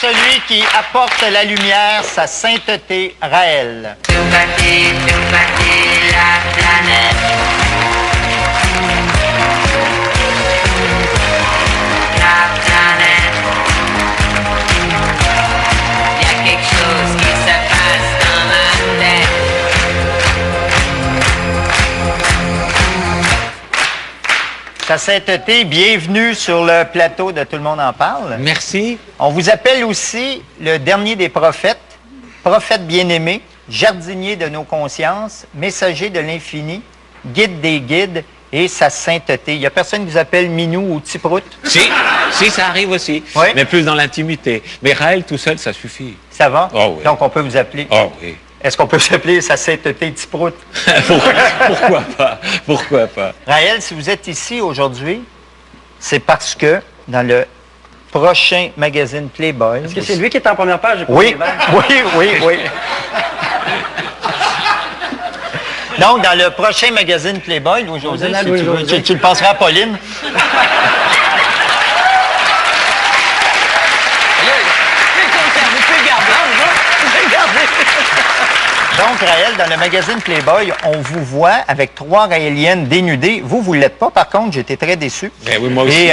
Celui qui apporte la lumière, sa sainteté, Raël. Tout bâti la planète. La planète. Il y a quelque chose qui se passe dans ma tête. Sa sainteté, bienvenue sur le plateau de Tout le monde en parle. Merci. On vous appelle aussi le dernier des prophètes, prophète bien-aimé, jardinier de nos consciences, messager de l'infini, guide des guides et sa sainteté. Il n'y a personne qui vous appelle Minou ou Tiprout? Si, ça arrive aussi, oui. Mais plus dans l'intimité. Mais Raël tout seul, ça suffit. Ça va? Oh, oui. Donc on peut vous appeler? Oh oui. Est-ce qu'on peut s'appeler sa sainteté Tiprout? Pourquoi pas? Pourquoi pas? Raël, si vous êtes ici aujourd'hui, c'est parce que dans le prochain magazine Playboy... Est-ce que c'est lui qui est en première page? Oui. Donc, dans le prochain magazine Playboy, Louis-José, si tu le passeras à Pauline. Donc, Raël, dans le magazine Playboy, on vous voit avec 3 Raéliennes dénudées. Vous ne l'êtes pas, par contre, j'étais très déçu. Eh oui, moi aussi.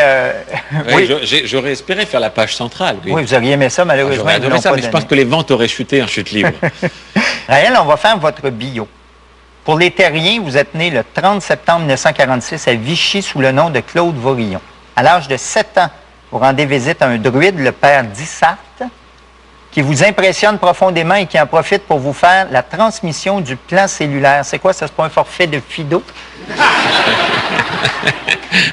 Oui. J'aurais espéré faire la page centrale. Oui, vous auriez aimé ça, malheureusement. J'aurais adoré ça, mais je pense que les ventes auraient chuté en chute libre. Raël, on va faire votre bio. Pour les terriens, vous êtes né le 30 septembre 1946 à Vichy sous le nom de Claude Vorillon. À l'âge de 7 ans, vous rendez visite à un druide, le père Dissart, qui vous impressionne profondément et qui en profite pour vous faire la transmission du plan cellulaire. C'est quoi ça? C'est pas un forfait de Fido?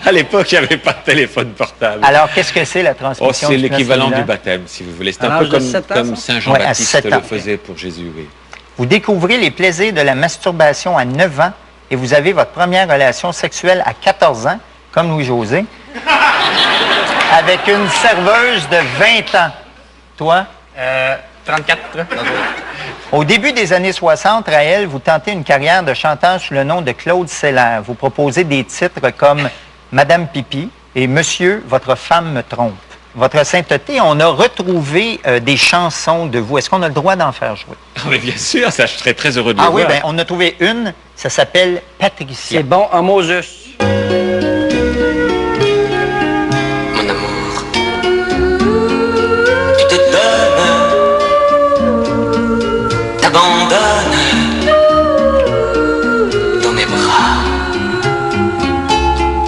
À l'époque, il n'y avait pas de téléphone portable. Alors, qu'est-ce que c'est la transmission c'est du plan l'équivalent cellulaire? du baptême, si vous voulez. C'est un peu comme Saint Jean-Baptiste le faisait pour Jésus, oui. Vous découvrez les plaisirs de la masturbation à 9 ans et vous avez votre première relation sexuelle à 14 ans, comme Louis-José, avec une serveuse de 20 ans. Toi? 34. Au début des années 60, Raël, vous tentez une carrière de chanteur sous le nom de Claude Seller. Vous proposez des titres comme Madame Pipi et Monsieur, votre femme me trompe. Votre sainteté, on a retrouvé des chansons de vous. Est-ce qu'on a le droit d'en faire jouer? Ah, mais bien sûr, ça, je serais très heureux de le voir. Oui, bien, on a trouvé une, ça s'appelle Patricia. C'est bon, en Moses. Mon amour, tu te donnes, t'abandonnes dans mes bras.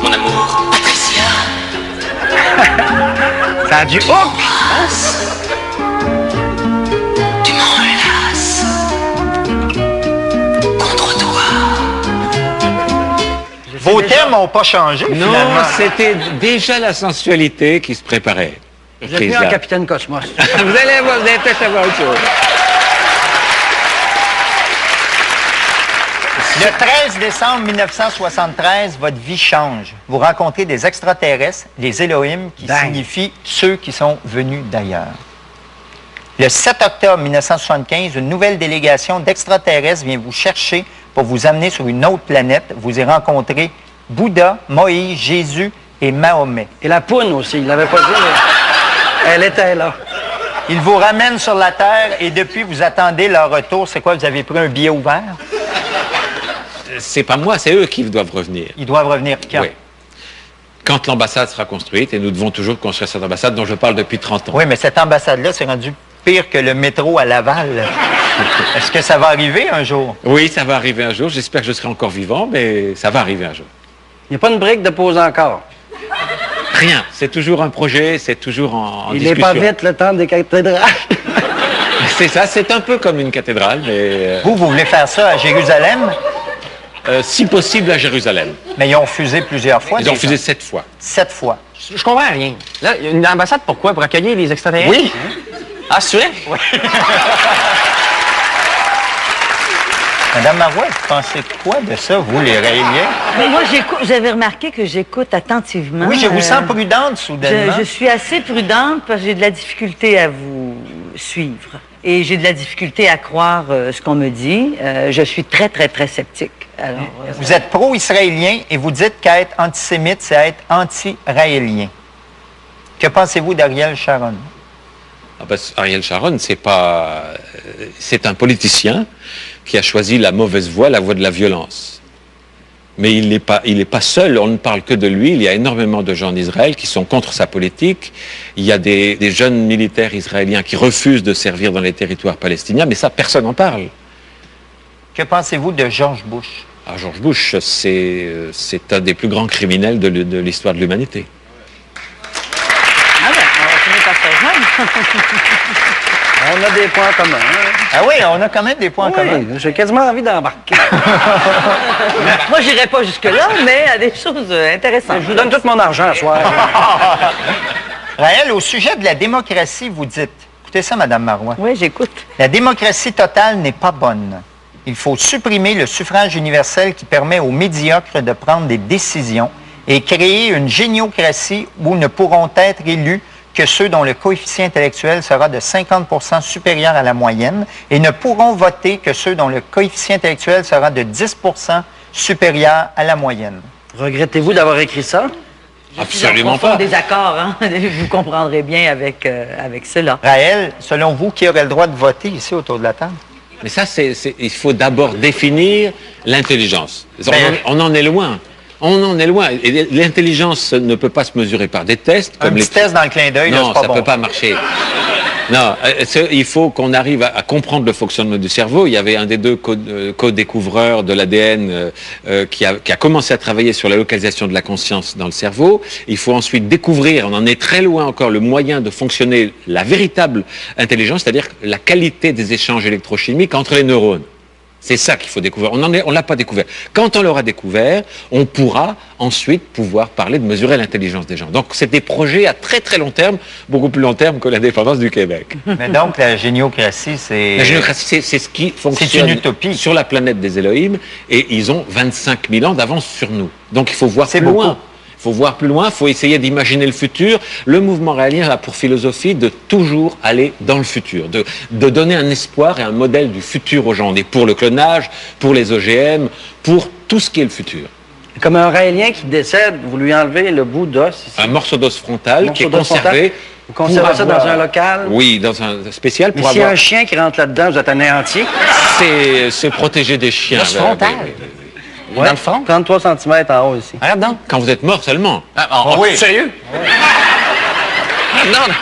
Mon amour, Patricia. Ça a du hook! Tu m'enlaces contre toi. Vos thèmes n'ont pas changé, Non, finalement. c'était déjà la sensualité qui se préparait. Vous êtes mieux en Capitaine Cosmos. Vous allez voir, vous allez peut-être avoir autre chose. Le 13 décembre 1973, votre vie change. Vous rencontrez des extraterrestres, les Elohim, qui signifient ceux qui sont venus d'ailleurs. Le 7 octobre 1975, une nouvelle délégation d'extraterrestres vient vous chercher pour vous amener sur une autre planète. Vous y rencontrez Bouddha, Moïse, Jésus et Mahomet. Et la poune aussi, il l'avait pas dit, mais elle était là. Ils vous ramènent sur la Terre et depuis, vous attendez leur retour. C'est quoi, vous avez pris un billet ouvert? C'est pas moi, c'est eux qui doivent revenir. Ils doivent revenir quand? Oui. Quand l'ambassade sera construite, et nous devons toujours construire cette ambassade dont je parle depuis 30 ans. Oui, mais cette ambassade-là, c'est rendu pire que le métro à Laval. Est-ce que ça va arriver un jour? Oui, ça va arriver un jour. J'espère que je serai encore vivant, mais ça va arriver un jour. Il n'y a pas une brique de pause encore. Rien. C'est toujours un projet, c'est toujours en Il n'est discussion. pas vite le temps des cathédrales. C'est ça, c'est un peu comme une cathédrale, mais... Vous voulez faire ça à Jérusalem? Si possible, à Jérusalem. Mais ils ont refusé plusieurs fois. Ils ont refusé 7 fois. 7 fois. Je comprends rien. Là, une ambassade, pourquoi? Pour accueillir les extraterrestres? Oui. Ah, c'est vrai? Oui. Madame Marois, vous pensez quoi de ça, vous, les Raéliens? Mais moi, vous avez remarqué que j'écoute attentivement. Oui, je vous sens prudente, soudainement. Je suis assez prudente parce que j'ai de la difficulté à vous suivre. Et j'ai de la difficulté à croire ce qu'on me dit. Je suis très, très, très sceptique. Alors, vous êtes pro-israélien et vous dites qu'être antisémite, c'est être anti-raélien. Que pensez-vous d'Ariel Sharon? Ah ben, Ariel Sharon, c'est un politicien qui a choisi la mauvaise voie, la voie de la violence. Mais il n'est pas seul, on ne parle que de lui. Il y a énormément de gens en Israël qui sont contre sa politique. Il y a des jeunes militaires israéliens qui refusent de servir dans les territoires palestiniens, mais ça, personne n'en parle. Que pensez-vous de George Bush? Ah, George Bush, c'est un des plus grands criminels de l'histoire de l'humanité. ah ben, on va finir par se rejoindre. On a des points communs. Hein? Ah oui, on a quand même des points communs. Oui, j'ai quasiment envie d'embarquer. Moi, j'irai pas jusque-là, mais à des choses intéressantes. Je vous donne tout mon argent à soir. Raël, au sujet de la démocratie, vous dites, écoutez ça, Madame Marois. Oui, j'écoute. La démocratie totale n'est pas bonne. Il faut supprimer le suffrage universel qui permet aux médiocres de prendre des décisions et créer une géniocratie où ne pourront être élus que ceux dont le coefficient intellectuel sera de 50% supérieur à la moyenne et ne pourront voter que ceux dont le coefficient intellectuel sera de 10% supérieur à la moyenne. Regrettez-vous d'avoir écrit ça? Absolument pas. pas. Désaccord, hein? Vous comprendrez bien avec cela. Raël, selon vous, qui aurait le droit de voter ici autour de la table? Mais ça, il faut d'abord définir l'intelligence. On en est loin. On en est loin. Et l'intelligence ne peut pas se mesurer par des tests. Un petit test dans le clin d'œil, non, ça ne peut pas marcher. Non, il faut qu'on arrive à comprendre le fonctionnement du cerveau. Il y avait un des deux co-découvreurs de l'ADN qui a commencé à travailler sur la localisation de la conscience dans le cerveau. Il faut ensuite découvrir, on en est très loin encore, le moyen de fonctionner la véritable intelligence, c'est-à-dire la qualité des échanges électrochimiques entre les neurones. C'est ça qu'il faut découvrir. On l'a pas découvert. Quand on l'aura découvert, on pourra ensuite parler de mesurer l'intelligence des gens. Donc, c'est des projets à très très long terme, beaucoup plus long terme que l'indépendance du Québec. Mais donc, la géniocratie, c'est... La géniocratie, c'est ce qui fonctionne une utopie. Sur la planète des Elohim, et ils ont 25 000 ans d'avance sur nous. Donc, il faut voir plus loin. Il faut voir plus loin, il faut essayer d'imaginer le futur. Le mouvement raélien a pour philosophie de toujours aller dans le futur, de donner un espoir et un modèle du futur aux gens. On est pour le clonage, pour les OGM, pour tout ce qui est le futur. Comme un raélien qui décède, vous lui enlevez le bout d'os. Un morceau d'os frontal qui est conservé. Vous conservez ça dans un local? Oui, dans un spécial pour avoir... S'il y a un chien qui rentre là-dedans, vous êtes anéanti? C'est protéger des chiens. L'os frontal? Ouais, dans le front? 33 cm en haut ici. Regarde donc. Quand vous êtes mort seulement. Oui. Sérieux? Non,